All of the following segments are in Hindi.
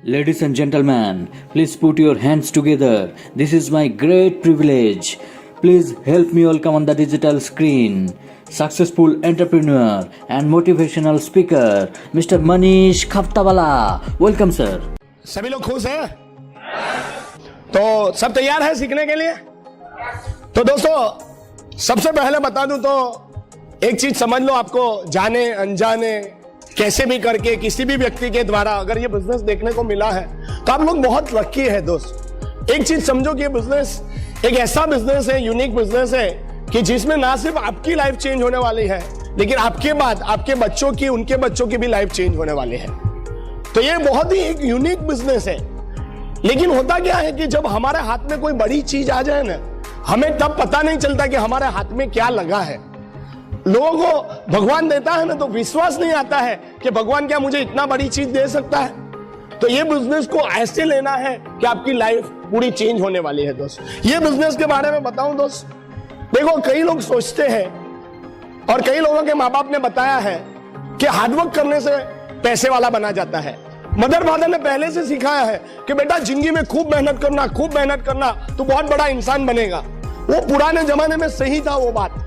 Ladies and gentlemen, please put your hands together. This is my great privilege. Please help me welcome on the digital screen successful entrepreneur and motivational speaker, Mr. Manish Khaptawala. Welcome, sir. सभी लोग खुश हैं? तो सब तैयार है सीखने के लिए? तो दोस्तों, सबसे पहले बता दूं तो एक चीज समझ लो, आपको जाने अनजाने कैसे भी करके किसी भी व्यक्ति के द्वारा अगर ये बिजनेस देखने को मिला है तो आप लोग बहुत लकी है दोस्त। एक चीज समझो कि ये बिजनेस एक ऐसा बिजनेस है, यूनिक बिजनेस है कि जिसमें ना सिर्फ आपकी लाइफ चेंज होने वाली है, लेकिन आपके बाद आपके बच्चों की, उनके बच्चों की भी लाइफ चेंज होने वाली है। तो ये बहुत ही एक यूनिक बिजनेस है। लेकिन होता क्या है कि जब हमारे हाथ में कोई बड़ी चीज आ जाए ना, हमें तब पता नहीं चलता कि हमारे हाथ में क्या लगा है। लोगों को भगवान देता है ना तो विश्वास नहीं आता है कि भगवान क्या मुझे इतना बड़ी चीज दे सकता है। तो ये बिजनेस को ऐसे लेना है कि आपकी लाइफ पूरी चेंज होने वाली है दोस्त। ये बिजनेस के बारे में बताऊं दोस्त, देखो कई लोग सोचते हैं और कई लोगों के माँ बाप ने बताया है कि हार्डवर्क करने से पैसे वाला बना जाता है। मदर फादर ने पहले से सिखाया है कि बेटा जिंदगी में खूब मेहनत करना तो बहुत बड़ा इंसान बनेगा। वो पुराने जमाने में सही था वो बात,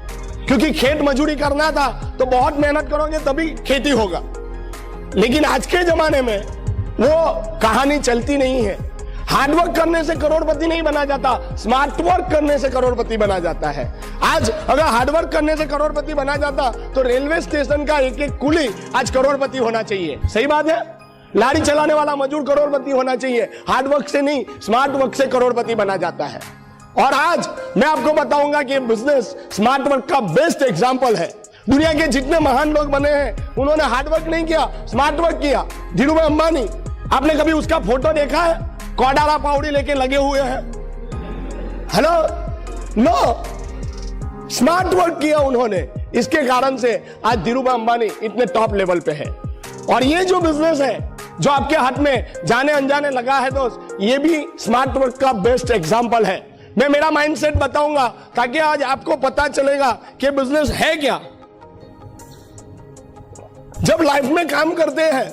क्योंकि खेत मजदूरी करना था तो बहुत मेहनत करोगे तभी खेती होगा। लेकिन आज के जमाने में वो कहानी चलती नहीं है। हार्डवर्क करने से करोड़पति नहीं बना जाता, स्मार्ट वर्क करने से करोड़पति बना जाता है। आज अगर हार्डवर्क करने से करोड़पति बना जाता तो रेलवे स्टेशन का एक एक कुली आज करोड़पति होना चाहिए। सही बात है, लारी चलाने वाला मजदूर करोड़पति होना चाहिए। हार्डवर्क से नहीं, स्मार्ट वर्क से करोड़पति बना जाता है। और आज मैं आपको बताऊंगा कि बिजनेस स्मार्ट वर्क का बेस्ट एग्जांपल है। दुनिया के जितने महान लोग बने हैं उन्होंने हार्डवर्क नहीं किया, स्मार्ट वर्क किया। धीरूभाई अंबानी, आपने कभी उसका फोटो देखा है? कोडारा पाउडी लेके लगे हुए हैं। हेलो, नो, स्मार्ट वर्क किया उन्होंने। इसके कारण से आज धीरूभाई अंबानी इतने टॉप लेवल पे है। और ये जो बिजनेस है जो आपके हाथ में जाने अनजाने लगा है दोस्त, ये भी स्मार्ट वर्क का बेस्ट एग्जांपल है। मैं मेरा माइंडसेट बताऊंगा ताकि आज आपको पता चलेगा कि बिजनेस है क्या। जब लाइफ में काम करते हैं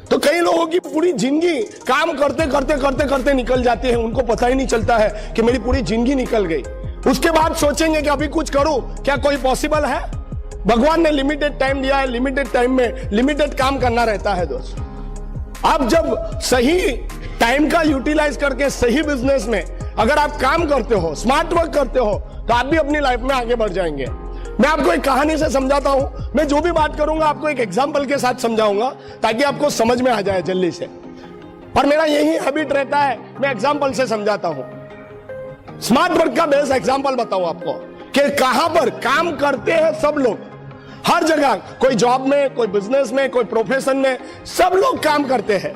तो कई लोगों की पूरी जिंदगी काम करते निकल जाती है। उनको पता ही नहीं चलता है कि मेरी पूरी जिंदगी निकल गई। उसके बाद सोचेंगे कि अभी कुछ करूं, क्या कोई पॉसिबल है? भगवान ने लिमिटेड टाइम दिया है, लिमिटेड टाइम में लिमिटेड काम करना रहता है दोस्त। आप जब सही टाइम का यूटिलाइज करके सही बिजनेस में अगर आप काम करते हो, स्मार्ट वर्क करते हो, तो आप भी अपनी लाइफ में आगे बढ़ जाएंगे। मैं आपको एक कहानी से समझाता हूं। मैं जो भी बात करूंगा आपको एक एग्जांपल के साथ समझाऊंगा ताकि आपको समझ में आ जाए जल्दी से। और मेरा यही हैबिट रहता है, मैं एग्जांपल से समझाता हूं। स्मार्ट वर्क का बेस्ट एग्जांपल बताऊं आपको कि कहां पर काम करते हैं सब लोग। हर जगह, कोई जॉब में, कोई बिजनेस में, कोई प्रोफेशन में, सब लोग काम करते हैं।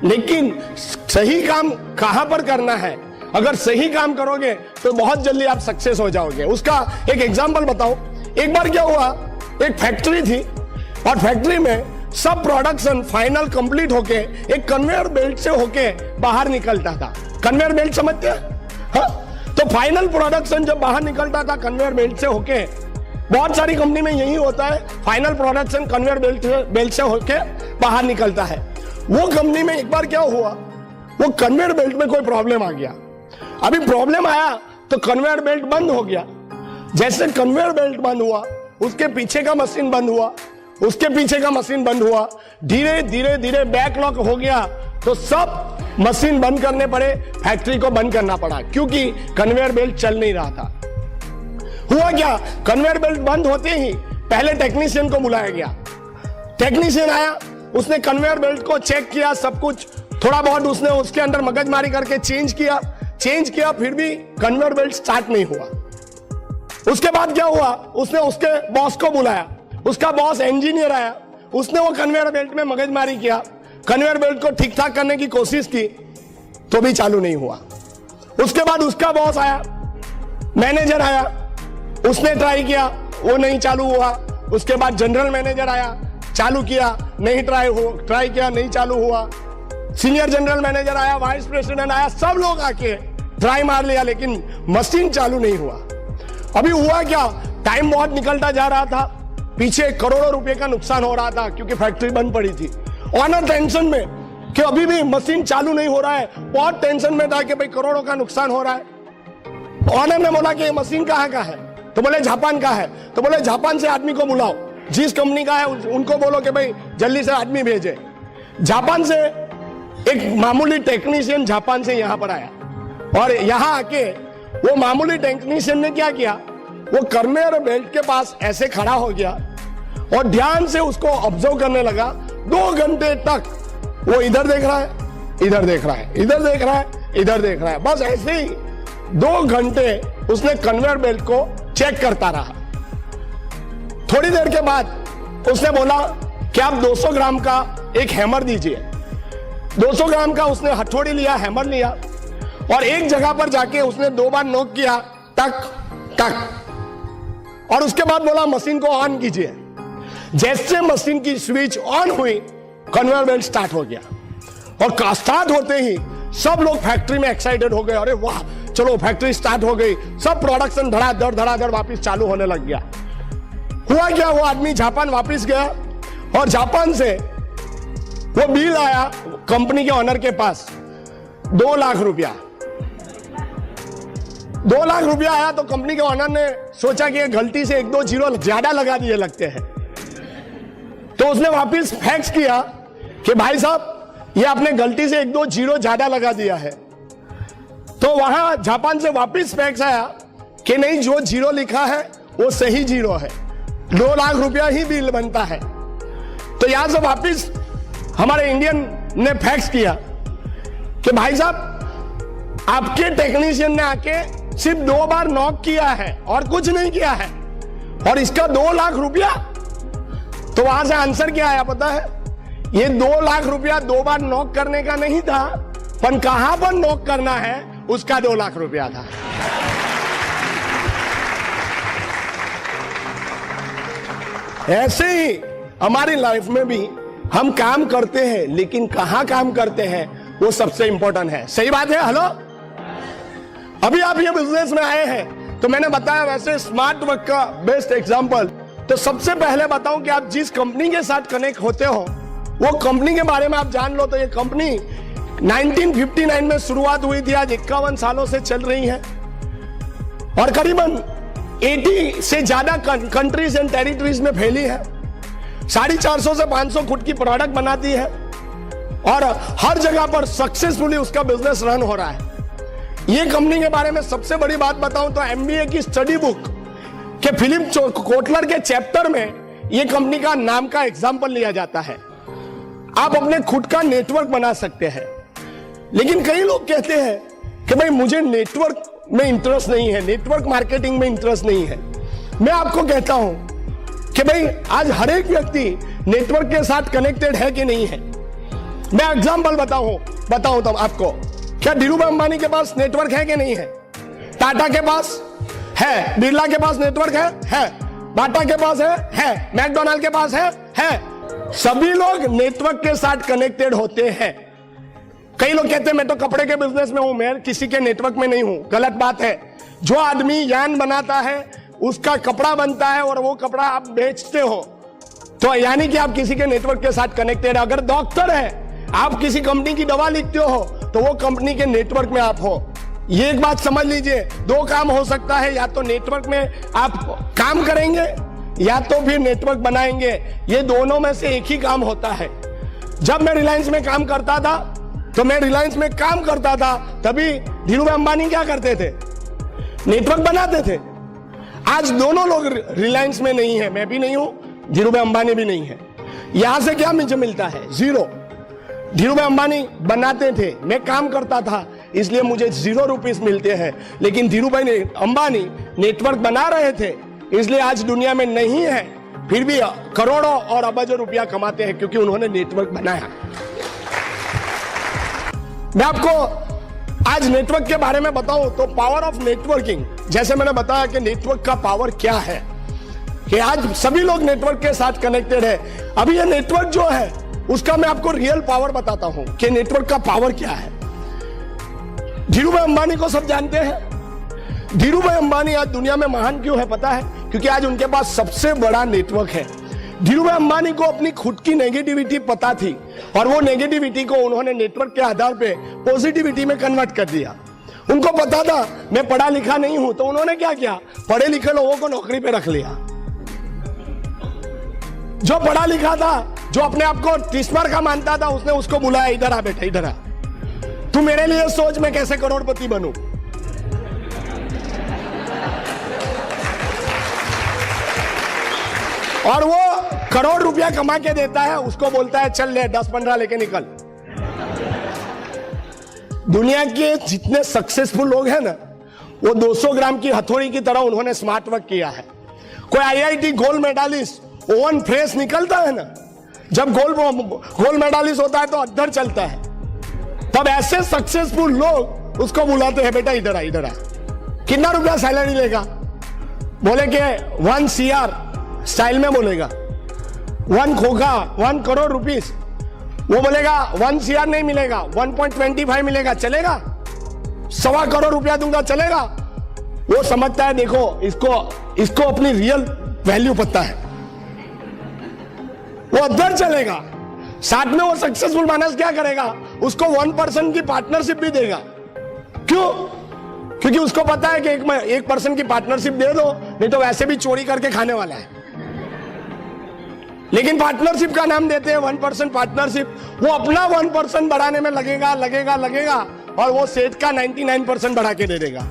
लेकिन सही काम कहां पर करना है? अगर सही काम करोगे तो बहुत जल्दी आप सक्सेस हो जाओगे। उसका एक एग्जांपल बताओ। एक बार क्या हुआ, एक फैक्ट्री थी और फैक्ट्री में सब प्रोडक्शन फाइनल कंप्लीट होके एक कन्वेयर बेल्ट से होके बाहर निकलता था। कन्वेयर बेल्ट समझते हैं? हाँ? तो फाइनल प्रोडक्शन जब बाहर निकलता था कन्वेयर बेल्ट से होके, बहुत सारी कंपनी में यही होता है, फाइनल प्रोडक्शन कन्वेयर बेल्ट से होके बाहर निकलता है। वो कंपनी में एक बार क्या हुआ, वो कन्वेयर बेल्ट में कोई प्रॉब्लम आ गया। अभी प्रॉब्लम आया तो कन्वेयर बेल्ट बंद हो गया। जैसे कन्वेयर बेल्ट बंद हुआ, उसके पीछे का मशीन बंद हुआ, उसके पीछे का मशीन बंद हुआ, धीरे धीरे बैकलॉग हो गया। तो सब मशीन बंद करने पड़े, फैक्ट्री को बंद करना पड़ा, क्योंकि कन्वेयर बेल्ट चल नहीं रहा था। हुआ क्या, कन्वेयर बेल्ट बंद होते ही पहले टेक्नीशियन को बुलाया गया। टेक्नीशियन आया, उसने कन्वेयर बेल्ट को चेक किया, सब कुछ थोड़ा बहुत उसने उसके अंदर मगजमारी करके चेंज किया, फिर भी कन्वेयर बेल्ट स्टार्ट नहीं हुआ। उसके बाद क्या हुआ, उसने उसके बॉस को बुलाया। उसका बॉस इंजीनियर आया, उसने वो कन्वेयर बेल्ट में मगजमारी किया, कन्वेयर बेल्ट को ठीक ठाक करने की कोशिश की तो भी चालू नहीं हुआ। उसके बाद उसका बॉस आया, मैनेजर आया, उसने ट्राई किया, वो नहीं चालू हुआ। उसके बाद जनरल मैनेजर आया, चालू किया, नहीं ट्राई किया, नहीं चालू हुआ। सीनियर जनरल मैनेजर आया, वाइस प्रेसिडेंट आया, सब लोग आके ट्राई मार लिया, लेकिन मशीन चालू नहीं हुआ। अभी हुआ क्या, टाइम बहुत निकलता जा रहा था, पीछे करोड़ों रुपए का नुकसान हो रहा था क्योंकि फैक्ट्री बंद पड़ी थी। ऑनर टेंशन में कि अभी भी मशीन चालू नहीं हो रहा है, बहुत टेंशन में था कि भाई करोड़ों का नुकसान हो रहा है। ऑनर ने बोला कि ये मशीन कहाँ का है, तो बोले जापान का है। तो बोले जापान से आदमी को बुलाओ, जिस कंपनी का है उनको बोलो कि भाई जल्दी से आदमी भेजे। जापान से एक मामूली टेक्नीशियन जापान से यहां पर आया, और यहां आके वो मामूली टेक्नीशियन ने क्या किया, वो कन्वेयर बेल्ट के पास ऐसे खड़ा हो गया और ध्यान से उसको ऑब्जर्व करने लगा। 2 घंटे तक वो इधर देख रहा है, इधर देख रहा है, इधर देख रहा है, इधर देख रहा है, बस ऐसे ही 2 घंटे उसने कन्वेयर बेल्ट को चेक करता रहा। थोड़ी देर के बाद उसने बोला कि आप 200 ग्राम का एक हैमर दीजिए। 200 ग्राम का उसने हथौड़ी लिया, हैमर लिया, और एक जगह पर जाके उसने 2 बार नॉक किया, टक टक, और उसके बाद बोला मशीन को ऑन कीजिए। जैसे मशीन की स्विच ऑन हुई, कन्वेयर बेल्ट स्टार्ट हो गया, और स्टार्ट होते ही सब लोग फैक्ट्री में एक्साइटेड हो गए, अरे वाह चलो फैक्ट्री स्टार्ट हो गई, सब प्रोडक्शन धड़ाधड़ वापस चालू होने लग गया। हुआ क्या, वो आदमी जापान वापस गया, और जापान से वो बिल आया कंपनी के ऑनर के पास 2 लाख रुपया। 2 लाख रुपया आया, तो कंपनी के ऑनर ने सोचा कि गलती से 1-2 जीरो ज्यादा लगा दिए लगते हैं, तो उसने वापस फैक्स किया कि भाई साहब ये आपने गलती से 1-2 जीरो ज्यादा लगा दिया है। तो वहां जापान से वापस फैक्स आया कि नहीं, जो जीरो लिखा है वो सही जीरो है, 2 लाख रुपया ही बिल बनता है। तो यहां से वापस हमारे इंडियन ने फैक्स किया कि भाई साहब आपके टेक्नीशियन ने आके सिर्फ 2 बार नॉक किया है और कुछ नहीं किया है, और इसका 2 लाख रुपया। तो वहां से आंसर क्या आया पता है, ये 2 लाख रुपया 2 बार नॉक करने का नहीं था, पर कहां पर नॉक करना है उसका 2 लाख रुपया था। ऐसे ही हमारी लाइफ में भी हम काम करते हैं, लेकिन कहां काम करते हैं वो सबसे इंपॉर्टेंट है। सही बात है? हेलो, अभी आप ये बिजनेस में आए हैं तो मैंने बताया वैसे स्मार्ट वर्क का बेस्ट एग्जांपल। तो सबसे पहले बताऊं कि आप जिस कंपनी के साथ कनेक्ट होते हो वो कंपनी के बारे में आप जान लो। तो ये कंपनी 1959 में शुरुआत हुई थी, आज 51 सालों से चल रही है, और करीबन 80 से ज्यादा कंट्रीज एंड टेरिटरीज में फैली है। 450 से 500 खुद की प्रोडक्ट बनाती है, और हर जगह पर सक्सेसफुली उसका बिजनेस रन हो रहा है। ये कंपनी के बारे में सबसे बड़ी बात बताऊं तो MBA की स्टडी बुक के फिलिप कोटलर के चैप्टर में ये कंपनी का नाम का एग्जाम्पल लिया जाता है। आप अपने खुद का नेटवर्क बना सकते हैं, लेकिन कई लोग कहते हैं कि भाई मुझे नेटवर्क में इंटरेस्ट नहीं है, नेटवर्क मार्केटिंग में इंटरेस्ट नहीं है। मैं आपको कहता हूं कि भाई आज हर एक व्यक्ति नेटवर्क के साथ कनेक्टेड है कि नहीं है। मैं एग्जांपल बताऊं तो आपको, क्या धीरूभाई अंबानी के पास नेटवर्क है कि नहीं है? टाटा के पास है, बिरला के पास नेटवर्क है, बाटा के पास है, मैकडोनाल्ड के पास है। सभी लोग नेटवर्क के साथ कनेक्टेड होते हैं। कई लोग कहते हैं मैं तो कपड़े के बिजनेस में हूं, मैं किसी के नेटवर्क में नहीं हूं। गलत बात है। जो आदमी यान बनाता है उसका कपड़ा बनता है और वो कपड़ा आप बेचते हो, तो यानी कि आप किसी के नेटवर्क के साथ कनेक्टेड है। अगर डॉक्टर है, आप किसी कंपनी की दवा लिखते हो, तो वो कंपनी के नेटवर्क में आप हो। ये एक बात समझ लीजिए, 2 काम हो सकता है, या तो नेटवर्क में आप काम करेंगे या तो फिर नेटवर्क बनाएंगे। ये दोनों में से एक ही काम होता है। जब मैं रिलायंस में काम करता था तभी धीरूभाई अंबानी क्या करते थे? नेटवर्क बनाते थे। आज दोनों लोग रिलायंस में नहीं है, मैं भी नहीं हूं, धीरूभाई अंबानी भी नहीं है। यहां से क्या मुझे मिलता है? 0। धीरूभाई अंबानी बनाते थे, मैं काम करता था, इसलिए मुझे 0 रुपीस मिलते हैं। लेकिन धीरूभाई अंबानी नेटवर्क बना रहे थे, इसलिए आज दुनिया में नहीं है, फिर भी करोड़ों और अरबों रुपया कमाते हैं, क्योंकि उन्होंने नेटवर्क बनाया। मैं आपको आज नेटवर्क के बारे में बताऊं तो पावर ऑफ नेटवर्किंग, जैसे मैंने बताया कि नेटवर्क का पावर क्या है, कि आज सभी लोग नेटवर्क के साथ कनेक्टेड है। अभी ये नेटवर्क जो है उसका मैं आपको रियल पावर बताता हूं कि नेटवर्क का पावर क्या है। धीरूभाई अंबानी को सब जानते हैं। धीरूभाई अंबानी आज दुनिया में महान क्यों है पता है? क्योंकि आज उनके पास सबसे बड़ा नेटवर्क है। धीरूभाई अंबानी को अपनी खुद की नेगेटिविटी पता थी और वो नेगेटिविटी को उन्होंने नेटवर्क के आधार पे पॉजिटिविटी में कन्वर्ट कर दिया। उनको पता था मैं पढ़ा लिखा नहीं हूं, तो उन्होंने क्या किया, पढ़े लिखे लोगों को नौकरी पे रख लिया। जो पढ़ा लिखा था, जो अपने आप को टिस्मर का मानता था, उसने उसको बुलाया, इधर आ बेटा, इधर आ, तू मेरे लिए सोच मैं कैसे करोड़पति बनूं। और वो करोड़ रुपया कमा के देता है, उसको बोलता है चल ले 10-15 लेके निकल। दुनिया के जितने सक्सेसफुल लोग हैं ना, वो 200 ग्राम की हथौड़ी की तरह उन्होंने स्मार्ट वर्क किया है। कोई IIT gold medallist oven fresh निकलता है ना, जब गोल्ड मेडलिस्ट होता है तो अद्धर चलता है, तब ऐसे सक्सेसफुल लोग उसको बुलाते हैं, बेटा इधर आ, इधर आ, कितना रुपया सैलरी लेगा, बोले कि 1 CR स्टाइल में बोलेगा, 1 करोड़ रुपीस, वो बोलेगा 1 CR नहीं मिलेगा, 1.25 मिलेगा, चलेगा, 1.25 करोड़ रुपया दूंगा, चलेगा। वो समझता है देखो इसको अपनी रियल वैल्यू पता है, वो अदर चलेगा। साथ में वो सक्सेसफुल मानस क्या करेगा, उसको 1% की पार्टनरशिप भी देगा। क्यों? क्योंकि उसको पता है कि 1% की पार्टनरशिप दे दो, नहीं तो वैसे भी चोरी करके खाने वाला है। लेकिन पार्टनरशिप का नाम देते हैं 1% पार्टनरशिप, वो अपना 1% बढ़ाने में लगेगा और वो सेठ का 99% बढ़ा के दे देगा।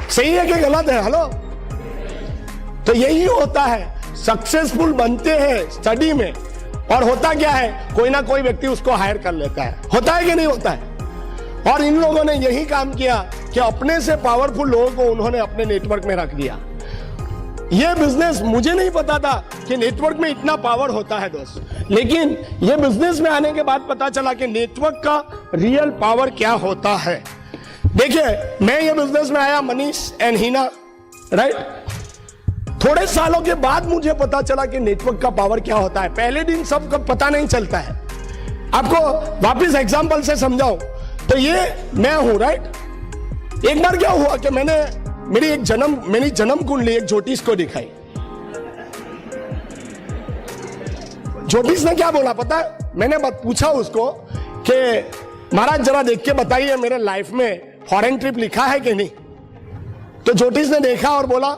सही है कि गलत है? हेलो, तो यही होता है, सक्सेसफुल बनते हैं स्टडी में, और होता क्या है, कोई ना कोई व्यक्ति उसको हायर कर लेता है। होता है कि नहीं होता है? और इन लोगों ने यही काम किया कि अपने से पावरफुल लोगों को उन्होंने अपने नेटवर्क में रख दिया। ये बिजनेस मुझे नहीं पता था कि नेटवर्क में इतना पावर होता है दोस्त, लेकिन ये बिजनेस में आने के बाद पता चला कि नेटवर्क का रियल पावर क्या होता है। देखिए, मैं ये बिजनेस में आया मनीष एंड हीना, राइट? थोड़े सालों के बाद मुझे पता चला कि नेटवर्क का पावर क्या होता है। पहले दिन सबको पता नहीं चलता है। आपको वापस एग्जांपल से समझाऊं तो ये मैं हूं, राइट? एक बार क्या हुआ कि मैंने मेरी जन्म कुंडली एक ज्योतिष को दिखाई। ज्योतिष ने क्या बोला पता है? मैंने पूछा उसको कि महाराज जरा देख के बताइए मेरे लाइफ में फॉरेन ट्रिप लिखा है कि नहीं। तो ज्योतिष ने देखा और बोला,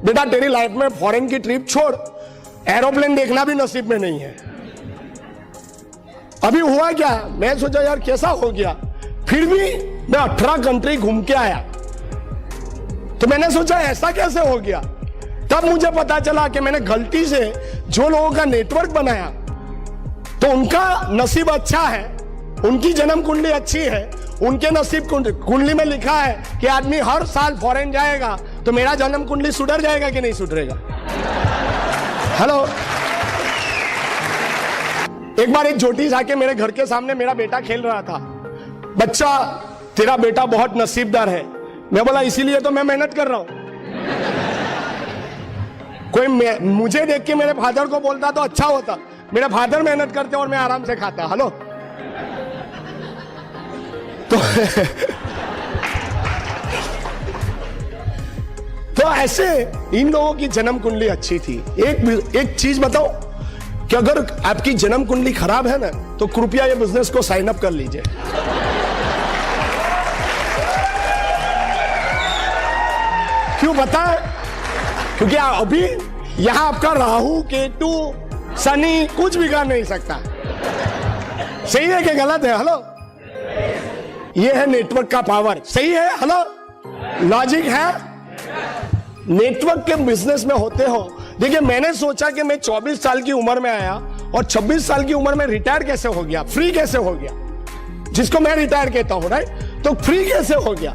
बेटा तेरी लाइफ में फॉरेन की ट्रिप छोड़, एरोप्लेन देखना भी नसीब में नहीं है। अभी हुआ क्या, मैं सोचा यार कैसा हो गया, फिर भी मैं 18 कंट्री घूम के आया। तो मैंने सोचा ऐसा कैसे हो गया। तब मुझे पता चला कि मैंने गलती से जो लोगों का नेटवर्क बनाया, तो उनका नसीब अच्छा है, उनकी जन्म कुंडली अच्छी है, उनके नसीब कुंडली में लिखा है कि आदमी हर साल फॉरेन जाएगा, तो मेरा जन्म कुंडली सुधर जाएगा कि नहीं सुधरेगा? हेलो, एक बार एक ज्योतिष आके मेरे घर के सामने मेरा बेटा खेल रहा था। बच्चा, तेरा बेटा बहुत नसीबदार है। मैं बोला इसीलिए तो मैं मेहनत कर रहा हूं। कोई मुझे देख के मेरे फादर को बोलता तो अच्छा होता, मेरे फादर मेहनत करते और मैं आराम से खाता। हेलो, तो ऐसे इन लोगों की जन्म कुंडली अच्छी थी। एक चीज बताओ कि अगर आपकी जन्म कुंडली खराब है ना, तो कृपया ये बिजनेस को साइन अप कर लीजिए। क्यों पता है? क्योंकि अभी यहां आपका राहु, केतु, शनि कुछ बिगाड़ नहीं सकता। सही है कि गलत है? हेलो, ये है नेटवर्क का पावर। सही है? हेलो, लॉजिक है। नेटवर्क के बिजनेस में होते हो। देखिए, मैंने सोचा कि मैं 24 साल की उम्र में आया और 26 साल की उम्र में रिटायर कैसे हो गया, फ्री कैसे हो गया, जिसको मैं रिटायर कहता हूं, राइट? तो फ्री कैसे हो गया?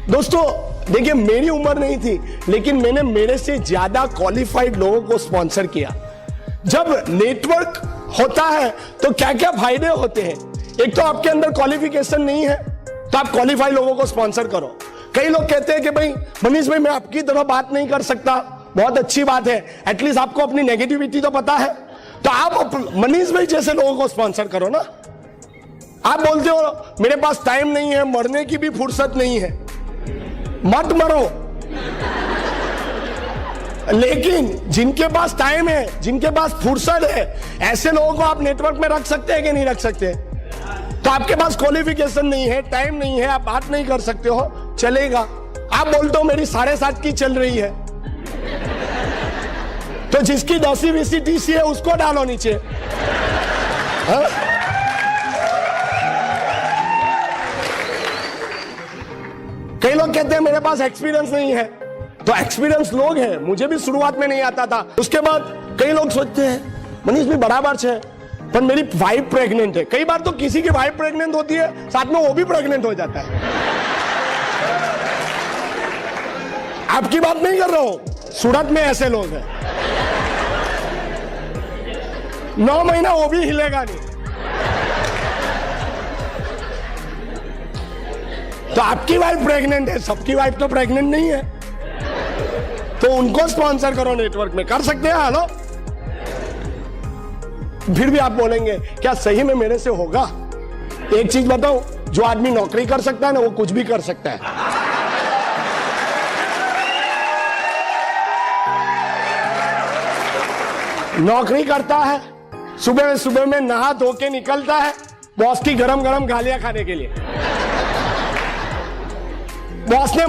दोस्तों देखिए, मेरी उम्र नहीं थी, लेकिन मैंने मेरे से ज्यादा क्वालिफाइड लोगों को स्पॉन्सर किया। जब नेटवर्क होता है तो क्या क्या फायदे होते हैं? एक तो आपके अंदर क्वालिफिकेशन नहीं है, तो आप क्वालिफाइड लोगों को स्पॉन्सर करो। कई लोग कहते हैं कि भाई मनीष भाई, मैं आपकी तरह बात नहीं कर सकता। बहुत अच्छी बात है, एटलीस्ट आपको अपनी नेगेटिविटी तो पता है, तो आप मनीष भाई जैसे लोगों को स्पॉन्सर करो ना। आप बोलते हो मेरे पास टाइम नहीं है, मरने की भी फुर्सत नहीं है, मत मरो। लेकिन जिनके पास टाइम है, जिनके पास फुर्सत है, ऐसे लोगों को आप नेटवर्क में रख सकते हैं कि नहीं रख सकते? तो आपके पास क्वालिफिकेशन नहीं है, टाइम नहीं है, आप बात नहीं कर सकते हो, चलेगा। आप बोलते हो मेरी 7.5 की चल रही है, तो जिसकी 10वीं 20वीं टीसी है उसको डालो नीचे। हा? कई लोग कहते हैं मेरे पास एक्सपीरियंस नहीं है, तो एक्सपीरियंस लोग हैं, मुझे भी शुरुआत में नहीं आता था। उसके बाद कई लोग सोचते हैं मनीष भी बराबर है, पर मेरी वाइफ प्रेग्नेंट है। कई बार तो किसी की वाइफ प्रेग्नेंट होती है, साथ में वो भी प्रेग्नेंट हो जाता है। आपकी बात नहीं कर रहा हूं, सूरत में ऐसे लोग हैं, 9 महीना वो भी हिलेगा नहीं। तो आपकी वाइफ प्रेग्नेंट है, सबकी वाइफ तो प्रेग्नेंट नहीं है, तो उनको स्पॉन्सर करो नेटवर्क में। कर सकते हैं? हेलो। फिर भी आप बोलेंगे क्या सही में मेरे से होगा? एक चीज बताऊं, जो आदमी नौकरी कर सकता है ना, वो कुछ भी कर सकता है। नौकरी करता है, सुबह में नहा धो के निकलता है बॉस की गरम गरम गालियां खाने के लिए। बॉस ने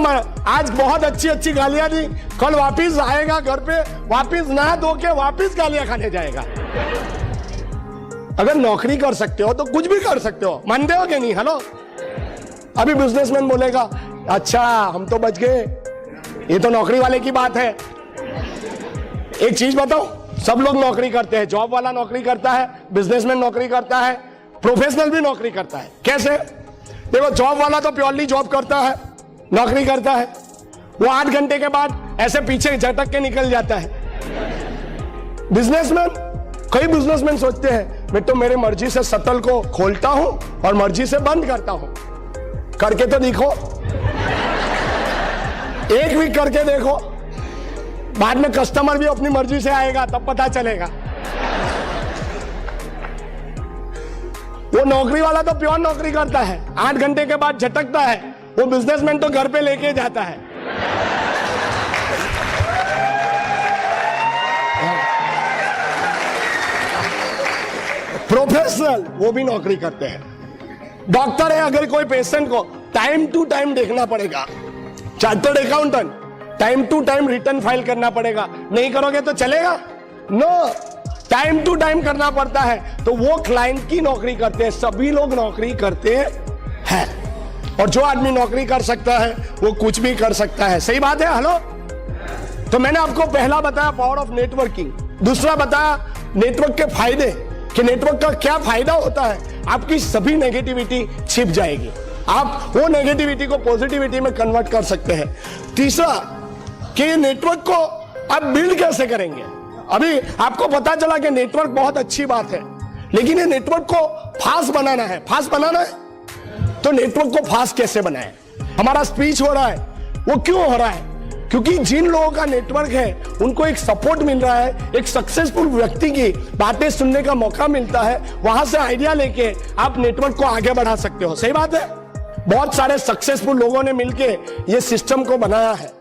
आज बहुत अच्छी गालियां दी, कल वापिस आएगा घर पे, वापिस नहा धो के वापिस गालियां खाने जाएगा। अगर नौकरी कर सकते हो तो कुछ भी कर सकते हो, मानते हो कि नहीं? हेलो। अभी बिजनेसमैन बोलेगा अच्छा हम तो बच गए, ये तो नौकरी वाले की बात है। एक चीज बताओ, सब लोग नौकरी करते हैं, जॉब वाला नौकरी करता है, बिजनेसमैन नौकरी करता है, प्रोफेशनल भी नौकरी करता है। कैसे? देखो, जॉब वाला तो प्योरली जॉब करता है, नौकरी करता है, वो 8 घंटे के बाद ऐसे पीछे झटक के निकल जाता है। बिजनेसमैन, कई बिजनेसमैन सोचते हैं मैं तो मेरे मर्जी से शटल को खोलता हूं और मर्जी से बंद करता हूं। करके तो देखो, एक वीक करके देखो, बाद में कस्टमर भी अपनी मर्जी से आएगा, तब पता चलेगा। वो नौकरी वाला तो प्योर नौकरी करता है, 8 घंटे के बाद झटकता है। वो बिजनेसमैन तो घर पे लेके जाता है। प्रोफेशनल वो भी नौकरी करते हैं। डॉक्टर है, अगर कोई पेशेंट को टाइम टू टाइम देखना पड़ेगा। Chartered accountant, time to time return file करना पड़ेगा। नहीं करोगे तो चलेगा? नो, टाइम टू टाइम करना पड़ता है, तो वो क्लाइंट की नौकरी करते हैं। सभी लोग नौकरी करते हैं, और जो आदमी नौकरी कर सकता है वो कुछ भी कर सकता है। सही बात है? हेलो। तो मैंने आपको पहला बताया पावर ऑफ नेटवर्किंग, दूसरा बताया नेटवर्क के फायदे, कि नेटवर्क का क्या फायदा होता है। आपकी सभी नेगेटिविटी छिप जाएगी, आप वो नेगेटिविटी को पॉजिटिविटी में कन्वर्ट कर सकते हैं। तीसरा, कि नेटवर्क को आप बिल्ड कैसे करेंगे। अभी आपको पता चला कि नेटवर्क बहुत अच्छी बात है, लेकिन ये नेटवर्क को फास्ट बनाना है। फास्ट बनाना है तो नेटवर्क को फास्ट कैसे बनाए। हमारा स्पीच हो रहा है, वो क्यों हो रहा है? क्योंकि जिन लोगों का नेटवर्क है उनको एक सपोर्ट मिल रहा है, एक सक्सेसफुल व्यक्ति की बातें सुनने का मौका मिलता है, वहां से आइडिया लेके आप नेटवर्क को आगे बढ़ा सकते हो। सही बात है? बहुत सारे सक्सेसफुल लोगों ने मिलके ये सिस्टम को बनाया है।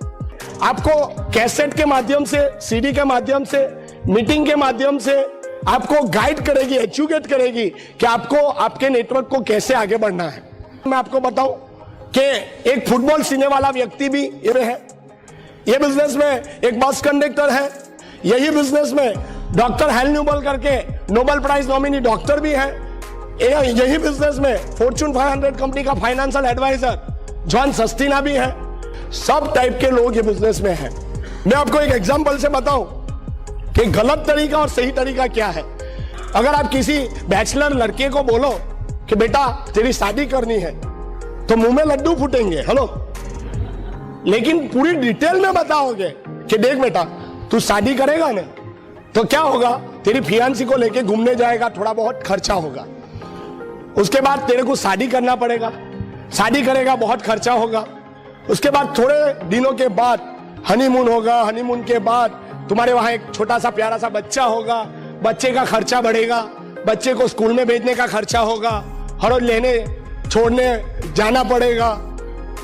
आपको कैसेट के माध्यम से, सीडी के माध्यम से, मीटिंग के माध्यम से आपको गाइड करेगी, एजुकेट करेगी कि आपको आपके नेटवर्क को कैसे आगे बढ़ना है। मैं आपको बताऊं कि एक फुटबॉल सीने वाला व्यक्ति भी ये है, ये बिजनेस में एक बस कंडक्टर है, यही बिजनेस में डॉक्टर हेल न्यूबल करके नोबेल प्राइज नॉमिनी डॉक्टर भी है, यही बिजनेस में फॉर्च्यून 500 कंपनी का फाइनेंशियल एडवाइजर जॉन सस्तीना भी है। सब टाइप के लोग ये बिजनेस में हैं। मैं आपको एक एग्जांपल से बताऊं कि गलत तरीका और सही तरीका क्या है। अगर आप किसी बैचलर लड़के को बोलो कि बेटा तेरी शादी करनी है, तो मुंह में लड्डू फूटेंगे। हेलो। लेकिन पूरी डिटेल में बताओगे कि देख बेटा तू शादी करेगा ना, तो क्या होगा, तेरी फियांसी को लेके घूमने जाएगा, थोड़ा बहुत खर्चा होगा, उसके बाद तेरे को शादी करना पड़ेगा, शादी करेगा बहुत खर्चा होगा, उसके बाद थोड़े दिनों के बाद हनीमून होगा, हनीमून के बाद तुम्हारे वहां एक छोटा सा प्यारा सा बच्चा होगा, बच्चे का खर्चा बढ़ेगा, बच्चे को स्कूल में भेजने का खर्चा होगा, हर रोज लेने छोड़ने जाना पड़ेगा,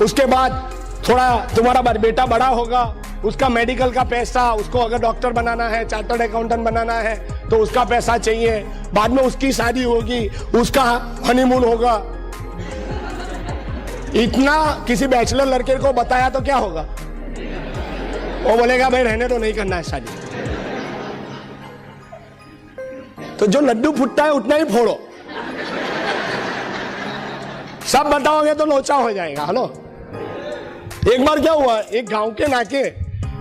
उसके बाद थोड़ा तुम्हारा बेटा बड़ा होगा, उसका मेडिकल का पैसा, उसको अगर डॉक्टर बनाना है, चार्टर्ड अकाउंटेंट बनाना है तो उसका पैसा चाहिए, बाद में उसकी शादी होगी, उसका हनीमून होगा। इतना किसी बैचलर लड़के को बताया तो क्या होगा? वो बोलेगा भाई रहने तो नहीं करना है शादी। तो जो लड्डू फूटता है उतना ही फोड़ो, सब बताओगे तो लोचा हो जाएगा। हेलो, एक बार क्या हुआ, एक गांव के नाके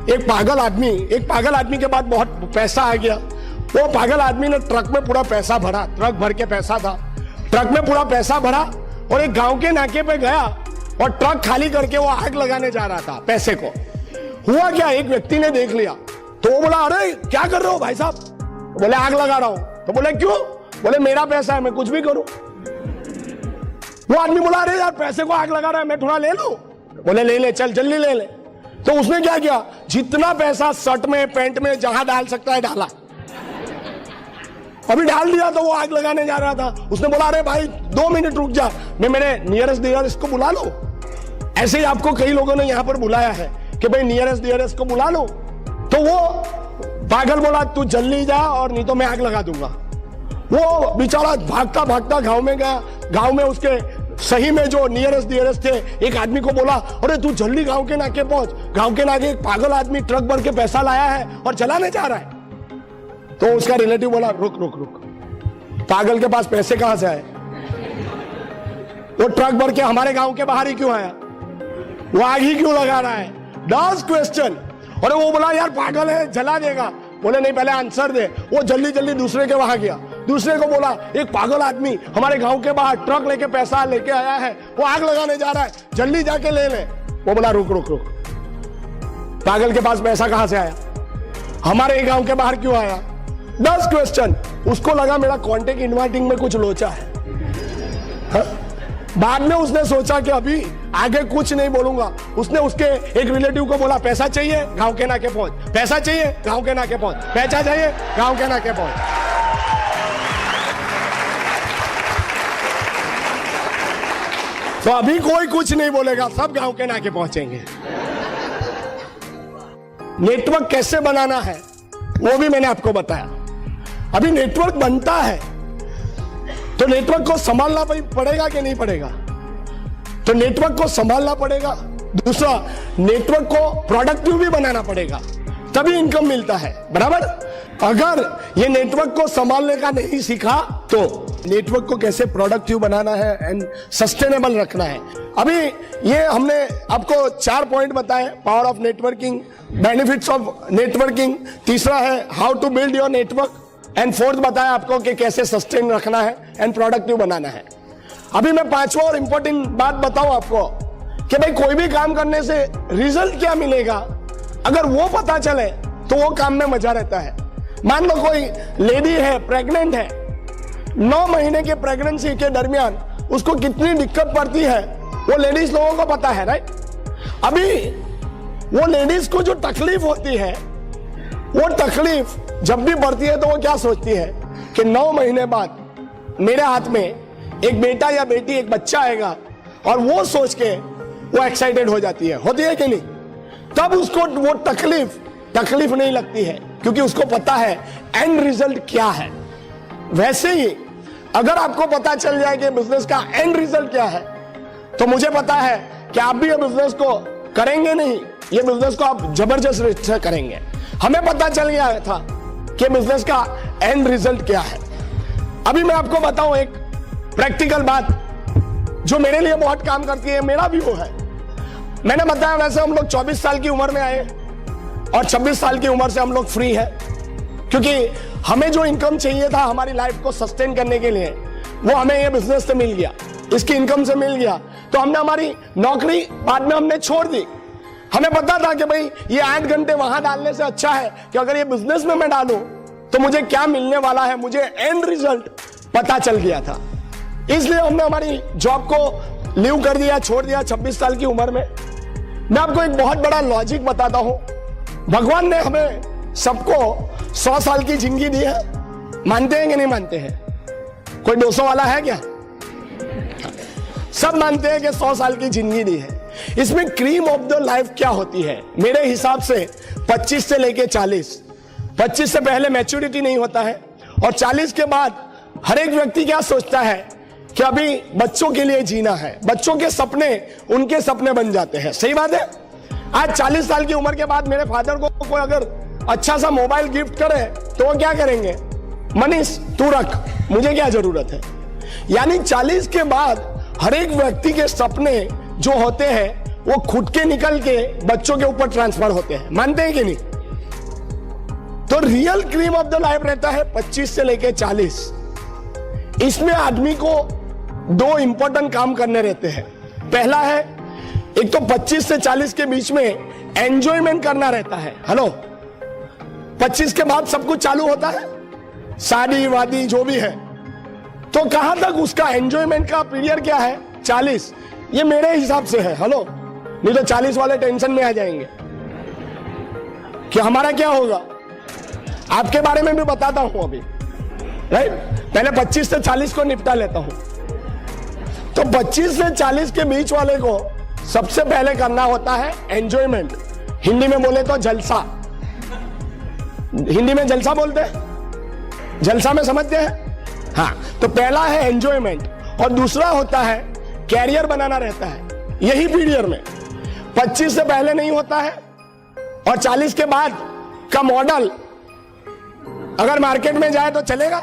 एक पागल आदमी के पास बहुत पैसा आ गया। वो पागल आदमी ने ट्रक में पूरा पैसा भरा, ट्रक भर के पैसा था, ट्रक में पूरा पैसा भरा और एक गांव के नाके पे गया और ट्रक खाली करके वो आग लगाने जा रहा था पैसे को। हुआ क्या, एक व्यक्ति ने देख लिया तो वो बोला अरे क्या कर रहे हो भाई साहब? बोले आग लगा रहा हूं। तो बोले क्यों? बोले मेरा पैसा है, मैं कुछ भी करूं। वो आदमी बोला अरे यार पैसे को आग लगा रहा है, मैं थोड़ा ले लूं। बोले ले ले, चल जल्दी ले ले। तो उसने क्या किया, जितना पैसा शर्ट में पैंट में जहां डाल सकता है डाला, अभी डाल दिया तो वो आग लगाने जा रहा था। उसने बोला अरे भाई 2 मिनट रुक जा, मैं मेरे नियरेस्ट को बुला लो। ऐसे ही आपको कई लोगों ने यहां पर बुलाया है कि भाई नियरेस्ट को बुला लो। तो वो पागल बोला तू जल्दी जा और नहीं तो मैं आग लगा दूंगा। वो बेचारा भागता भागता गांव में गया। गांव में उसके सही में जो नियरेस्ट थे, एक आदमी को बोला अरे तू जल्दी गांव के नाके पहुंच, गांव के नाके एक पागल आदमी ट्रक भर के पैसा लाया है और जलाने जा रहा है। तो उसका रिलेटिव बोला रुक रुक रुक, पागल के पास पैसे कहां से आए? वो ट्रक भर के हमारे गांव के बाहर ही क्यों आया? वो आग ही क्यों लगा रहा है? 10 क्वेश्चन। और वो बोला यार पागल है, जला देगा। बोले नहीं पहले आंसर दे। वो जल्दी जल्दी दूसरे के वहां गया, दूसरे को बोला एक पागल आदमी हमारे गांव के बाहर ट्रक लेके पैसा लेके आया है, वो आग लगाने जा रहा है, जल्दी जाके ले ले। वो बोला रुक रुक रुक, पागल के पास पैसा कहां से आया? हमारे गांव के बाहर क्यों आया? 10 क्वेश्चन। उसको लगा मेरा कॉन्टेक्ट इनवाइटिंग में कुछ लोचा है। हा? बाद में उसने सोचा कि अभी आगे कुछ नहीं बोलूंगा। उसने उसके एक रिलेटिव को बोला पैसा चाहिए, गांव के नाके पहुंच, पैसा चाहिए, गांव के नाके पहुंच, पैसा चाहिए, गांव के नाके पहुंच। तो अभी कोई कुछ नहीं बोलेगा, सब गांव के नाके पहुंचेंगे। नेटवर्क कैसे बनाना है वो भी मैंने आपको बताया। अभी नेटवर्क बनता है तो नेटवर्क को संभालना पड़ेगा कि नहीं पड़ेगा? तो नेटवर्क को संभालना पड़ेगा। दूसरा, नेटवर्क को प्रोडक्टिव भी बनाना पड़ेगा, तभी इनकम मिलता है, बराबर। अगर ये नेटवर्क को संभालने का नहीं सीखा तो नेटवर्क को कैसे प्रोडक्टिव बनाना है एंड सस्टेनेबल रखना है। अभी ये हमने आपको 4 पॉइंट बताए, power of networking, benefits of networking, तीसरा है how to build your network, and fourth बताया आपको कि कैसे सस्टेन रखना है एंड प्रोडक्टिव बनाना है। अभी मैं 5वां और इंपॉर्टेंट बात बताऊं आपको कि भाई कोई भी काम करने से रिजल्ट क्या मिलेगा, अगर वो पता चले तो वो काम में मजा रहता है। मान लो कोई लेडी है, प्रेग्नेंट है, 9 महीने के प्रेगनेंसी के दरमियान उसको कितनी दिक्कत पड़ती है वो लेडीज लोगों को पता है, राइट। अभी वो लेडीज को जो तकलीफ होती है, वो तकलीफ जब भी बढ़ती है तो वो क्या सोचती है कि 9 महीने बाद मेरे हाथ में एक बेटा या बेटी, एक बच्चा आएगा, और वो सोच के वो एक्साइटेड हो जाती है, होती है कि नहीं? तब उसको वो तकलीफ नहीं लगती है, क्योंकि उसको पता है एंड रिजल्ट क्या है। वैसे ही अगर आपको पता चल जाए कि बिजनेस का एंड रिजल्ट क्या है, तो मुझे पता है कि आप भी ये बिजनेस को करेंगे नहीं, ये बिजनेस को आप जबरदस्त रीत से करेंगे। हमें पता चल गया था कि बिजनेस का एंड रिजल्ट क्या है। अभी मैं आपको बताऊं एक प्रैक्टिकल बात जो मेरे लिए बहुत काम करती है, मेरा भी वो है। मैंने बताया वैसे हम लोग 24 साल की उम्र में आए और 26 साल की उम्र से हम लोग फ्री है, क्योंकि हमें जो इनकम चाहिए था हमारी लाइफ को सस्टेन करने के लिए, वो हमें ये बिजनेस से मिल गया, इसकी इनकम से मिल गया। तो हमने हमारी नौकरी बाद में हमने छोड़ दी। हमें पता था कि भाई ये 8 घंटे वहां डालने से अच्छा है कि अगर ये बिजनेस में मैं डालूं तो मुझे क्या मिलने वाला है, मुझे एंड रिजल्ट पता चल गया था। इसलिए हमने हमारी जॉब को लीव कर दिया, छोड़ दिया 26 साल की उम्र में। मैं आपको एक बहुत बड़ा लॉजिक बताता हूं। भगवान ने हमें सबको 100 साल की जिंदगी दी है, मानते हैं कि नहीं मानते हैं? कोई 200 वाला है क्या? सब मानते हैं कि 100 साल की जिंदगी दी है। इसमें क्रीम ऑफ द लाइफ क्या होती है? मेरे हिसाब से 25 से लेके 40, 25 से पहले मैच्योरिटी नहीं होता है, और 40 के बाद हर एक व्यक्ति क्या सोचता है कि अभी बच्चों के लिए जीना है, बच्चों के सपने उनके सपने बन जाते हैं। सही बात है। आज 40 साल की उम्र के बाद मेरे फादर को कोई अगर अच्छा सा मोबाइल गिफ्ट करे तो वो क्या करेंगे? मनीष तू रख, मुझे क्या जरूरत है। यानी 40 के बाद हर एक व्यक्ति के सपने जो होते हैं वो खुद के निकल के बच्चों के ऊपर ट्रांसफर होते हैं। मानते हैं कि नहीं? तो real cream of the life रहता है 25 से लेके 40। इसमें आदमी को 2 इंपॉर्टेंट काम करने रहते हैं। पहला है, एक तो 25 से 40 के बीच में एंजॉयमेंट करना रहता है। हेलो, 25 के बाद सब कुछ चालू होता है, शादी वादी जो भी है, तो कहां तक उसका एंजॉयमेंट का पीरियड क्या है? 40। ये मेरे हिसाब से है। हेलो, नहीं तो 40 वाले टेंशन में आ जाएंगे कि हमारा क्या होगा। आपके बारे में भी बताता हूं अभी, राइट। पहले 25 से 40 को निपटा लेता हूं। तो 25 से 40 के बीच वाले को सबसे पहले करना होता है एंजॉयमेंट। हिंदी में बोले तो जलसा। हिंदी में जलसा बोलते हैं, जलसा में समझते हैं। हाँ, तो पहला है एंजॉयमेंट, और दूसरा होता है कैरियर बनाना रहता है। यही पीरियड में 25 से पहले नहीं होता है, और 40 के बाद का मॉडल अगर मार्केट में जाए तो चलेगा?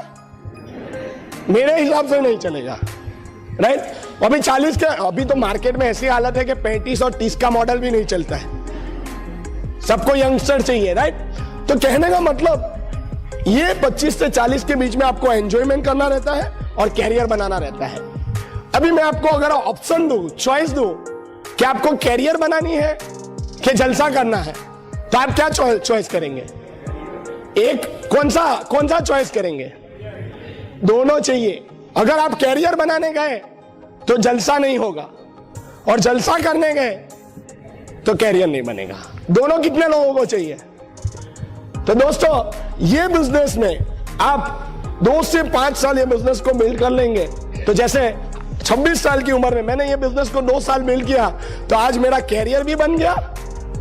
मेरे हिसाब से नहीं चलेगा, राइट। अभी 40 के, अभी तो मार्केट में ऐसी हालत है कि 35 और 30 का मॉडल भी नहीं चलता है, सबको यंगस्टर चाहिए, राइट। तो कहने का मतलब ये 25 से 40 के बीच में आपको एंजॉयमेंट करना रहता है और कैरियर बनाना रहता है। अभी मैं आपको अगर ऑप्शन दूं, चॉइस दूं कि आपको कैरियर बनानी है कि जलसा करना है, तो आप क्या चॉइस करेंगे? एक कौन सा चॉइस करेंगे? दोनों चाहिए। अगर आप कैरियर बनाने गए तो जलसा नहीं होगा, और जलसा करने गए तो कैरियर नहीं बनेगा। दोनों कितने लोगों को चाहिए? तो दोस्तों, ये बिजनेस में आप 2 से 5 साल ये बिजनेस को बिल्ड कर लेंगे। तो जैसे 26 साल की उम्र में मैंने ये बिजनेस को 2 साल बिल्ड किया, तो आज मेरा कैरियर भी बन गया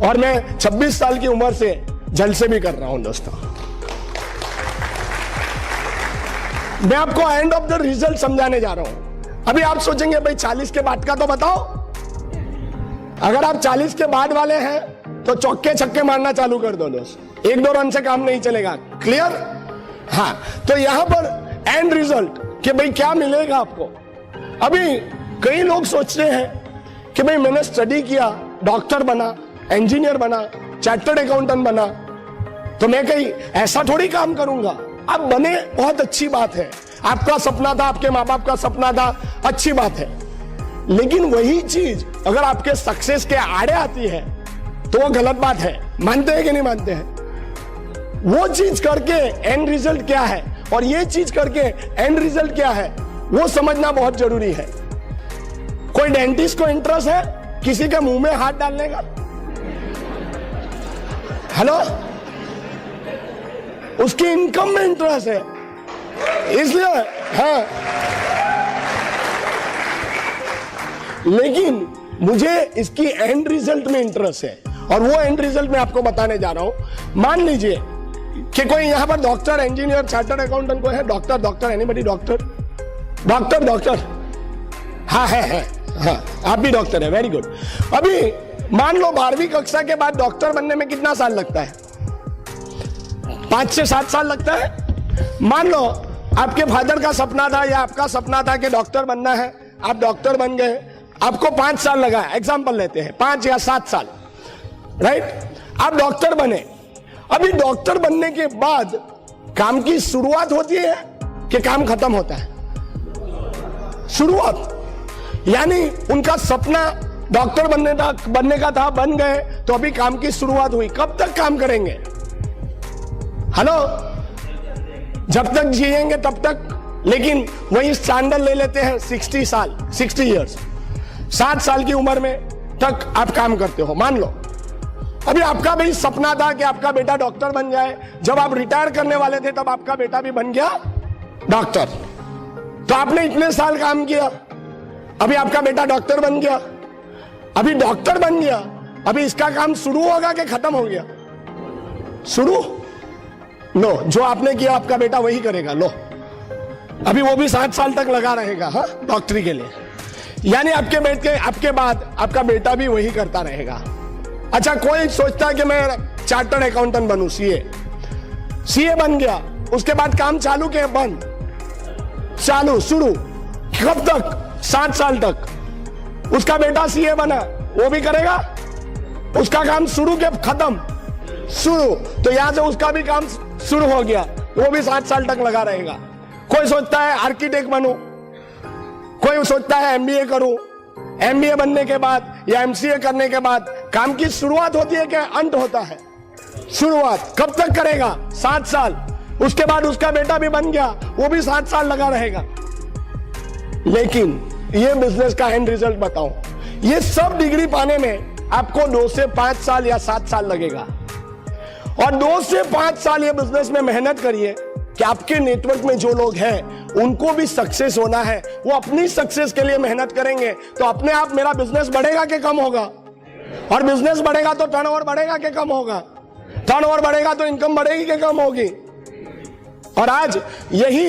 और मैं 26 साल की उम्र से जलसे भी कर रहा हूं। दोस्तों, मैं आपको एंड ऑफ द रिजल्ट समझाने जा रहा हूं। अभी आप सोचेंगे भाई 40 के बाद का तो बताओ। अगर आप 40 के बाद वाले हैं तो चौके छक्के मारना चालू कर दो दोस्त, 1-2 रन से काम नहीं चलेगा। क्लियर? हाँ, तो यहां पर एंड रिजल्ट कि भाई क्या मिलेगा आपको। अभी कई लोग सोचते हैं कि भाई मैंने स्टडी किया, डॉक्टर बना, इंजीनियर बना, चार्टर्ड अकाउंटेंट बना, तो मैं कहीं ऐसा थोड़ी काम करूंगा। आप बने, बहुत अच्छी बात है, आपका सपना था, आपके माँ बाप का सपना था, अच्छी बात है। लेकिन वही चीज अगर आपके सक्सेस के आड़े आती है तो वो गलत बात है। मानते हैं कि नहीं मानते हैं? वो चीज करके एंड रिजल्ट क्या है और ये चीज करके एंड रिजल्ट क्या है, वो समझना बहुत जरूरी है। कोई डेंटिस्ट को इंटरेस्ट है किसी के मुंह में हाथ डालने का? हेलो, उसकी इनकम में इंटरेस्ट है, इसलिए हाँ। लेकिन मुझे इसकी एंड रिजल्ट में इंटरेस्ट है, और वो एंड रिजल्ट मैं आपको बताने जा रहा हूं। मान लीजिए कि कोई यहां पर डॉक्टर, इंजीनियर, चार्टर्ड अकाउंटेंट कोई है? Doctor anybody? डॉक्टर हाँ है हाँ, आप भी डॉक्टर है, वेरी गुड। अभी मान लो 12वीं कक्षा के बाद डॉक्टर बनने में कितना साल लगता है? 5 से 7 साल लगता है। मान लो आपके फादर का सपना था या आपका सपना था कि डॉक्टर बनना है, आप डॉक्टर बन गए, आपको 5 साल लगा, एग्जाम्पल लेते हैं 5 या 7 साल, राइट। आप डॉक्टर बने। अभी डॉक्टर बनने के बाद काम की शुरुआत होती है कि काम खत्म होता है? शुरुआत, यानी उनका सपना डॉक्टर बनने का था, बन गए, तो अभी काम की शुरुआत हुई। कब तक काम करेंगे? हेलो, जब तक जिएंगे तब तक। लेकिन वही स्टैंडर्ड ले लेते हैं 60 साल, 60 इयर्स, 60 साल की उम्र में तक आप काम करते हो। मान लो अभी आपका भी सपना था कि आपका बेटा डॉक्टर बन जाए। जब आप रिटायर करने वाले थे तब आपका बेटा भी बन गया डॉक्टर। तो आपने इतने साल काम किया, अभी आपका बेटा डॉक्टर बन गया। अभी डॉक्टर बन गया, अभी इसका काम शुरू होगा कि खत्म हो गया? शुरू? नो, जो आपने किया आपका बेटा वही करेगा। लो, अभी वो भी 7 साल तक लगा रहेगा, हाँ, डॉक्टरी के लिए। यानी आपके बाद आपका बेटा भी वही करता रहेगा। अच्छा, कोई सोचता है कि मैं चार्टर्ड अकाउंटेंट बनूं, सीए बन गया, उसके बाद काम चालू के बंद, चालू शुरू, कब तक? 7 साल तक। उसका बेटा सीए बना, वो भी करेगा, उसका काम शुरू के खत्म, शुरू, तो यहां से उसका भी काम शुरू हो गया, वो भी 7 साल तक लगा रहेगा। कोई सोचता है आर्किटेक्ट बनूं, कोई सोचता है एमबीए करूं, एमबीए बनने के बाद या एमसीए करने के बाद काम की शुरुआत होती है कि अंत होता है? शुरुआत। कब तक करेगा? 7 साल। उसके बाद उसका बेटा भी बन गया, वो भी 7 साल लगा रहेगा। लेकिन ये बिजनेस का एंड रिजल्ट बताऊं, ये सब डिग्री पाने में आपको 2 से 5 साल या 7 साल लगेगा। और 2 से 5 साल ये बिजनेस में मेहनत करिए कि आपके नेटवर्क में जो लोग हैं उनको भी सक्सेस होना है, वो अपनी सक्सेस के लिए मेहनत करेंगे, तो अपने आप मेरा बिजनेस बढ़ेगा कि कम होगा? और बिजनेस बढ़ेगा तो टर्नओवर बढ़ेगा कि कम होगा? टर्नओवर बढ़ेगा तो इनकम बढ़ेगी कि कम होगी? और आज यही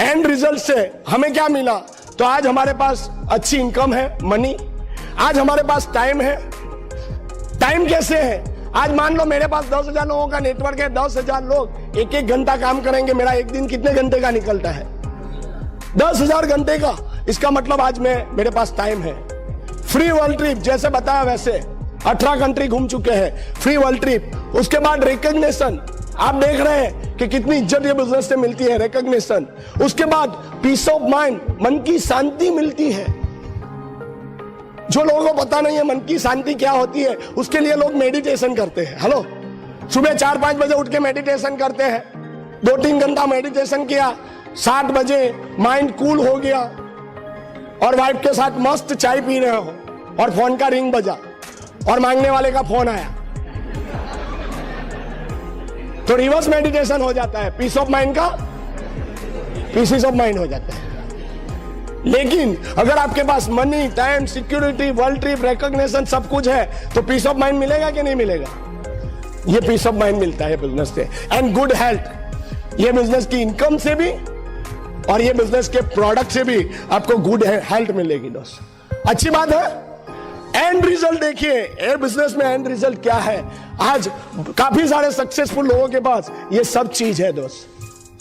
एंड रिजल्ट से हमें क्या मिला? तो आज हमारे पास अच्छी इनकम है, मनी। आज हमारे पास टाइम है। टाइम कैसे है? आज मान लो मेरे पास 10,000 लोगों का नेटवर्क है, 10,000 लोग 1-1 घंटा काम करेंगे, मेरा एक दिन कितने घंटे का निकलता है? 10,000 घंटे का। इसका मतलब आज मेरे पास टाइम है। फ्री वर्ल्ड ट्रिप, जैसे बताया वैसे 18 कंट्री घूम चुके हैं, फ्री वर्ल्ड ट्रिप। उसके बाद रिकॉग्निशन, आप देख रहे हैं कि कितनी इज्जत ये बिजनेस से मिलती है, रिकॉग्निशन। उसके बाद पीस ऑफ माइंड, मन की शांति मिलती है। जो लोगों को पता नहीं है मन की शांति क्या होती है, उसके लिए लोग मेडिटेशन करते हैं। हेलो, सुबह 4-5 बजे उठ के मेडिटेशन करते हैं, 2-3 घंटा मेडिटेशन किया, 7 बजे माइंड कूल हो गया और वाइफ के साथ मस्त चाय पी रहे हो और फोन का रिंग बजा और मांगने वाले का फोन आया, तो रिवर्स मेडिटेशन हो जाता है, पीस ऑफ माइंड का पीसेस ऑफ माइंड हो जाता है। लेकिन अगर आपके पास money, time, security, world trip, recognition सब कुछ है, तो पीस ऑफ माइंड मिलेगा कि नहीं मिलेगा? ये पीस ऑफ माइंड मिलता है बिजनेस से। एंड गुड हेल्थ, ये बिजनेस की इनकम से भी और ये बिजनेस के प्रोडक्ट से भी आपको गुड हेल्थ मिलेगी दोस्त। अच्छी बात है। एंड रिजल्ट देखिए, ये बिजनेस में एंड रिजल्ट क्या है? आज काफी सारे सक्सेसफुल लोगों के पास ये सब चीज है दोस्त।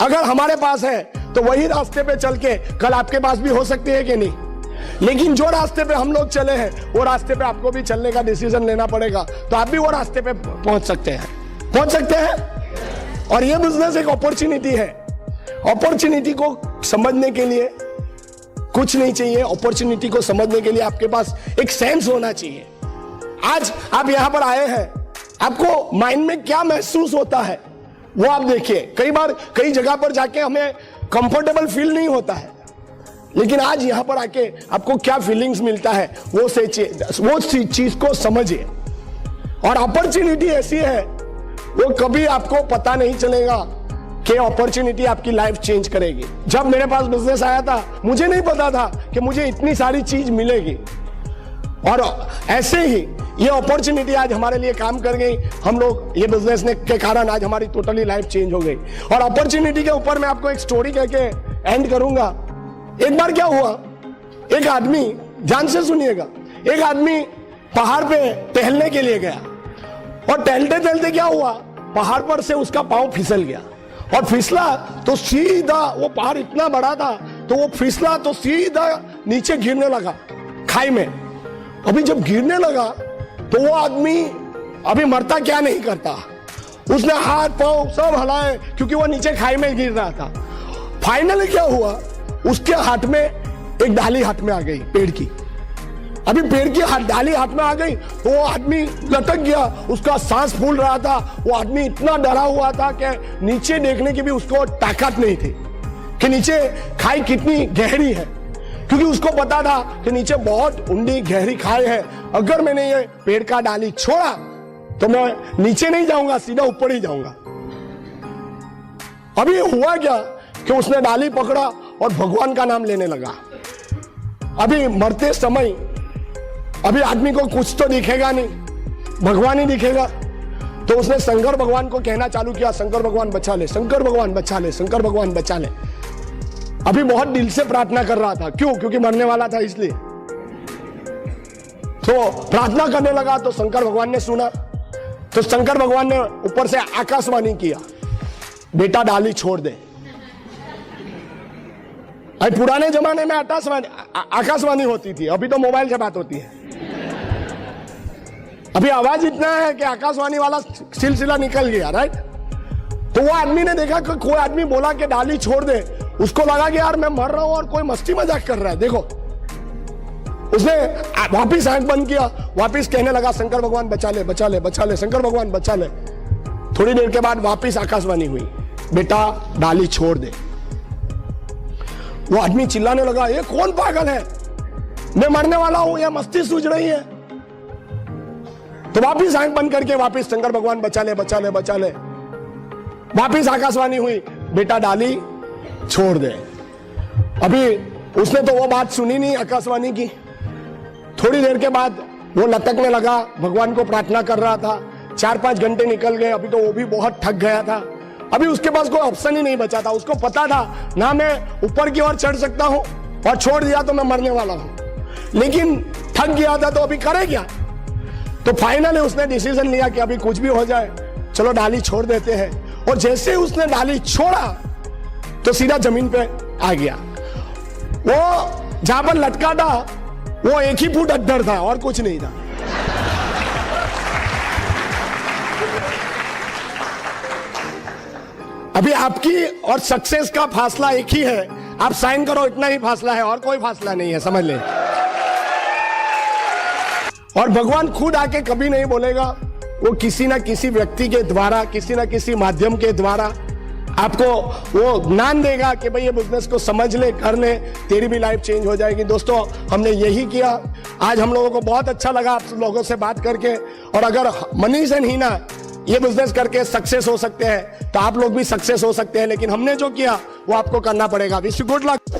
अगर हमारे पास है तो वही रास्ते पे चल के कल आपके पास भी हो सकती है कि नहीं? लेकिन जो रास्ते पे हम लोग चले हैं वो रास्ते पे आपको भी चलने का डिसीजन लेना पड़ेगा, तो आप भी वो रास्ते पे पहुंच सकते हैं। और ये बिजनेस एक अपॉर्चुनिटी है। अपॉर्चुनिटी को समझने के लिए कुछ नहीं चाहिए, अपॉर्चुनिटी को समझने के लिए आपके पास एक सेंस होना चाहिए। आज आप यहां पर आए हैं, आपको माइंड में क्या महसूस होता है वो आप देखिए। कई बार कई जगह पर जाके हमें कंफर्टेबल फील नहीं होता है, लेकिन आज यहां पर आके आपको क्या फीलिंग्स मिलता है वो चीज को समझिए। और अपॉर्चुनिटी ऐसी है वो कभी आपको पता नहीं चलेगा कि अपॉर्चुनिटी आपकी लाइफ चेंज करेगी। जब मेरे पास बिजनेस आया था मुझे नहीं पता था कि मुझे इतनी सारी चीज मिलेगी, और ऐसे ही ये अपॉर्चुनिटी आज हमारे लिए काम कर गई। हम लोग ये बिजनेस के कारण आज हमारी टोटली लाइफ चेंज हो गई। और अपॉर्चुनिटी के ऊपर मैं आपको एक स्टोरी कह के एंड करूंगा। एक बार क्या हुआ, एक आदमी, ध्यान से सुनिएगा, एक आदमी पहाड़ पे टहलने के लिए गया और टहलते टहलते क्या हुआ, पहाड़ पर से उसका पांव फिसल गया और फिसला तो सीधा, वो पहाड़ इतना बड़ा था तो वो फिसला तो सीधा नीचे गिरने लगा खाई में। अभी जब गिरने लगा तो वो आदमी अभी मरता क्या नहीं करता, उसने हाथ पांव सब हलाए क्योंकि वो नीचे खाई में गिर रहा था। फाइनली क्या हुआ, उसके हाथ में एक डाली हाथ में आ गई पेड़ की। अभी पेड़ की डाली हाथ में आ गई तो वो आदमी लटक गया, उसका सांस फूल रहा था। वो आदमी इतना डरा हुआ था कि नीचे देखने की भी उसको ताकत नहीं थी कि नीचे खाई कितनी गहरी है, क्योंकि उसको पता था कि नीचे बहुत ऊंडी गहरी खाई है। अगर मैंने ये पेड़ का डाली छोड़ा तो मैं नीचे नहीं जाऊंगा, सीधा ऊपर ही जाऊंगा। अभी हुआ क्या कि उसने डाली पकड़ा और भगवान का नाम लेने लगा। अभी मरते समय अभी आदमी को कुछ तो दिखेगा नहीं, भगवान ही दिखेगा। तो उसने शंकर भगवान को कहना चालू किया, शंकर भगवान बचा ले, शंकर भगवान बचा ले, शंकर भगवान बचा ले। अभी बहुत दिल से प्रार्थना कर रहा था, क्यों? क्योंकि मरने वाला था इसलिए। तो प्रार्थना करने लगा तो शंकर भगवान ने सुना। तो शंकर भगवान ने ऊपर से आकाशवाणी किया, बेटा डाली छोड़ दे। अभी पुराने जमाने में आकाशवाणी होती थी, अभी तो मोबाइल से बात होती है। अभी आवाज इतना है कि आकाशवाणी वाला सिलसिला निकल गया, राइट? तो वो आदमी ने देखा कि कोई आदमी बोला कि डाली छोड़ दे, उसको लगा कि यार मैं मर रहा हूं और कोई मस्ती मजाक कर रहा है, देखो। उसने वापिस आंख बंद किया, वापिस कहने लगा शंकर भगवान बचा ले, बचा ले, बचा ले, शंकर भगवान बचा ले। थोड़ी देर के बाद वापिस आकाशवाणी हुई, बेटा डाली छोड़ दे। वो आदमी चिल्लाने लगा, ये कौन पागल है, मैं मरने वाला हूं, ये मस्ती सूझ रही है। तो वापिस आंख बंद करके वापिस शंकर भगवान बचा ले, बचा ले, बचा ले। वापिस आकाशवाणी हुई, बेटा डाली छोड़ दे। अभी उसने तो वो बात सुनी नहीं आकाशवाणी की। थोड़ी देर के बाद वो लटकने लगा, भगवान को प्रार्थना कर रहा था। 4-5 घंटे निकल गए, अभी तो वो भी बहुत थक गया था। अभी उसके पास कोई ऑप्शन ही नहीं बचा था। उसको पता था ना मैं ऊपर की ओर चढ़ सकता हूं, और छोड़ दिया तो मैं मरने वाला हूं। लेकिन थक गया था तो अभी करे क्या? तो फाइनली उसने डिसीजन लिया कि अभी कुछ भी हो जाए, चलो डाली छोड़ देते हैं। और जैसे उसने डाली छोड़ा तो सीधा जमीन पे आ गया। वो जहां पर लटका था वो 1 ही फुट अंदर था और कुछ नहीं था। अभी आपकी और सक्सेस का फासला एक ही है, आप साइन करो, इतना ही फासला है और कोई फासला नहीं है, समझ ले। और भगवान खुद आके कभी नहीं बोलेगा, वो किसी ना किसी व्यक्ति के द्वारा, किसी ना किसी माध्यम के द्वारा आपको वो ज्ञान देगा कि भाई ये बिजनेस को समझ ले, कर ले, तेरी भी लाइफ चेंज हो जाएगी। दोस्तों, हमने यही किया। आज हम लोगों को बहुत अच्छा लगा आप लोगों से बात करके। और अगर मनीष एंड हीना ये बिजनेस करके सक्सेस हो सकते हैं तो आप लोग भी सक्सेस हो सकते हैं। लेकिन हमने जो किया वो आपको करना पड़ेगा। Wish you good luck.